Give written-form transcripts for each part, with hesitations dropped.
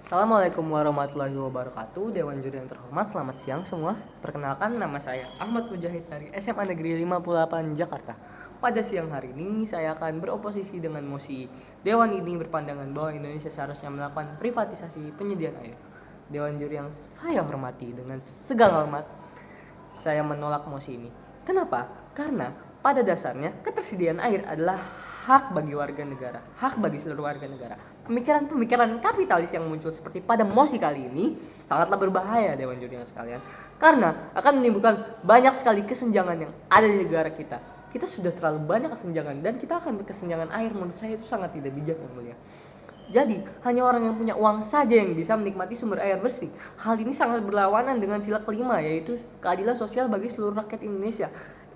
Assalamualaikum warahmatullahi wabarakatuh. Dewan juri yang terhormat, selamat siang semua. Perkenalkan, nama saya Ahmad Mujahid dari SMA Negeri 58 Jakarta. Pada siang hari ini saya akan beroposisi dengan mosi. Dewan ini berpandangan bahwa Indonesia seharusnya melakukan privatisasi penyediaan air. Dewan juri yang saya hormati, dengan segala hormat saya menolak mosi ini. Kenapa? Karena pada dasarnya ketersediaan air adalah hak bagi warga negara, hak bagi seluruh warga negara. Pemikiran-pemikiran kapitalis yang muncul seperti pada mosi kali ini sangatlah berbahaya, Dewan Juri yang sekalian, karena akan menimbulkan banyak sekali kesenjangan yang ada di negara kita. Kita sudah terlalu banyak kesenjangan dan kita akan berkesenjangan air. Menurut saya itu sangat tidak bijak, yang mulia. Jadi, hanya orang yang punya uang saja yang bisa menikmati sumber air bersih. Hal ini sangat berlawanan dengan sila kelima, yaitu keadilan sosial bagi seluruh rakyat Indonesia.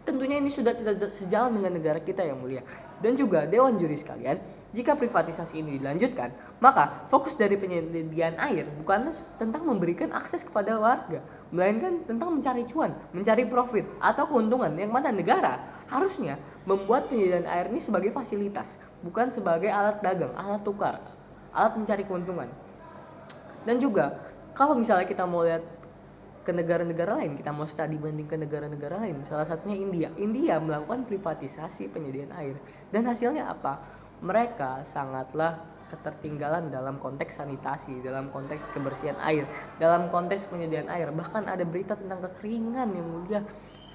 Tentunya ini sudah tidak sejalan dengan negara kita yang mulia. Dan juga Dewan Juri sekalian, jika privatisasi ini dilanjutkan, maka fokus dari penyediaan air bukanlah tentang memberikan akses kepada warga, melainkan tentang mencari cuan, mencari profit atau keuntungan, yang mana negara harusnya membuat penyediaan air ini sebagai fasilitas, bukan sebagai alat dagang, alat tukar, alat mencari keuntungan. Dan juga kalau misalnya kita mau lihat ke negara-negara lain, kita mau studi banding ke negara-negara lain, salah satunya India melakukan privatisasi penyediaan air, dan hasilnya apa? Mereka sangatlah ketertinggalan dalam konteks sanitasi, dalam konteks kebersihan air, dalam konteks penyediaan air. Bahkan ada berita tentang kekeringan yang mulia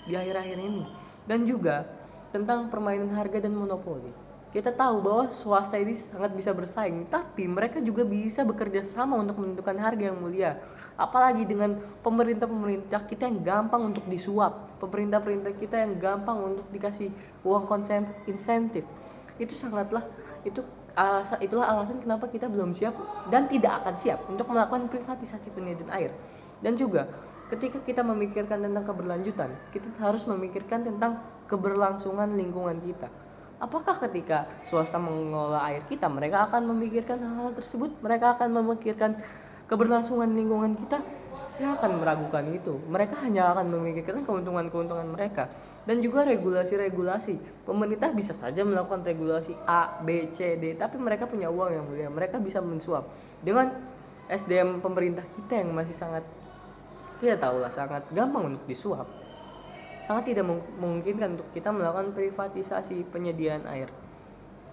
di akhir-akhir ini. Dan juga tentang permainan harga dan monopoli. Kita tahu bahwa swasta ini sangat bisa bersaing, tapi mereka juga bisa bekerja sama untuk menentukan harga, yang mulia. Apalagi dengan pemerintah kita yang gampang untuk disuap, pemerintah kita yang gampang untuk dikasih uang insentif. Itulah alasan kenapa kita belum siap dan tidak akan siap untuk melakukan privatisasi penyediaan air. Dan juga ketika kita memikirkan tentang keberlanjutan, kita harus memikirkan tentang keberlangsungan lingkungan kita. Apakah ketika swasta mengelola air kita, mereka akan memikirkan hal-hal tersebut? Mereka akan memikirkan keberlangsungan lingkungan kita? Saya akan meragukan itu. Mereka hanya akan memikirkan keuntungan-keuntungan mereka. Dan juga regulasi-regulasi. Pemerintah bisa saja melakukan regulasi A, B, C, D, tapi mereka punya uang yang mulia. Mereka bisa mensuap. Dengan SDM pemerintah kita yang masih sangat, kita tahulah, sangat gampang untuk disuap, sangat tidak memungkinkan untuk kita melakukan privatisasi penyediaan air.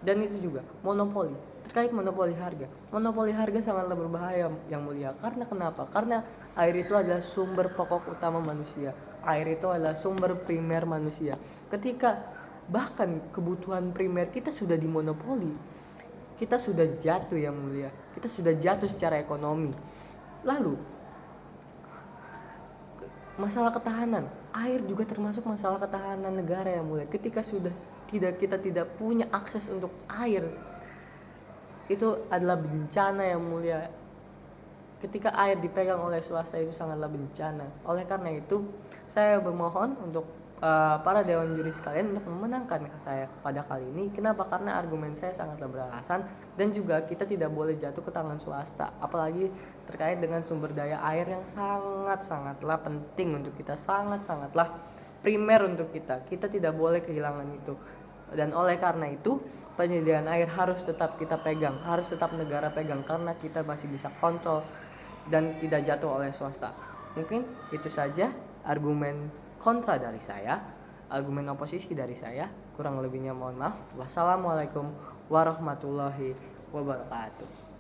Dan itu juga monopoli, terkait monopoli harga. Monopoli harga sangatlah berbahaya, yang mulia. Karena kenapa? Karena air itu adalah sumber pokok utama manusia. Air itu adalah sumber primer manusia. Ketika bahkan kebutuhan primer kita sudah dimonopoli, kita sudah jatuh, yang mulia. Kita sudah jatuh secara ekonomi. Lalu masalah ketahanan air juga termasuk masalah ketahanan negara, yang mulia. Ketika kita tidak punya akses untuk air, itu adalah bencana, yang mulia. Ketika air dipegang oleh swasta, itu sangatlah bencana. Oleh karena itu, saya bermohon untuk para dewan juri sekalian untuk memenangkan saya pada kali ini. Kenapa? Karena argumen saya sangatlah beralasan, dan juga kita tidak boleh jatuh ke tangan swasta, apalagi terkait dengan sumber daya air yang sangatlah penting untuk kita, sangatlah primer untuk kita. Kita tidak boleh kehilangan itu. Dan oleh karena itu, penyediaan air harus tetap kita pegang, harus tetap negara pegang, karena kita masih bisa kontrol dan tidak jatuh oleh swasta. Mungkin itu saja argumen kontra dari saya, argumen oposisi dari saya. Kurang lebihnya mohon maaf. Wassalamualaikum warahmatullahi wabarakatuh.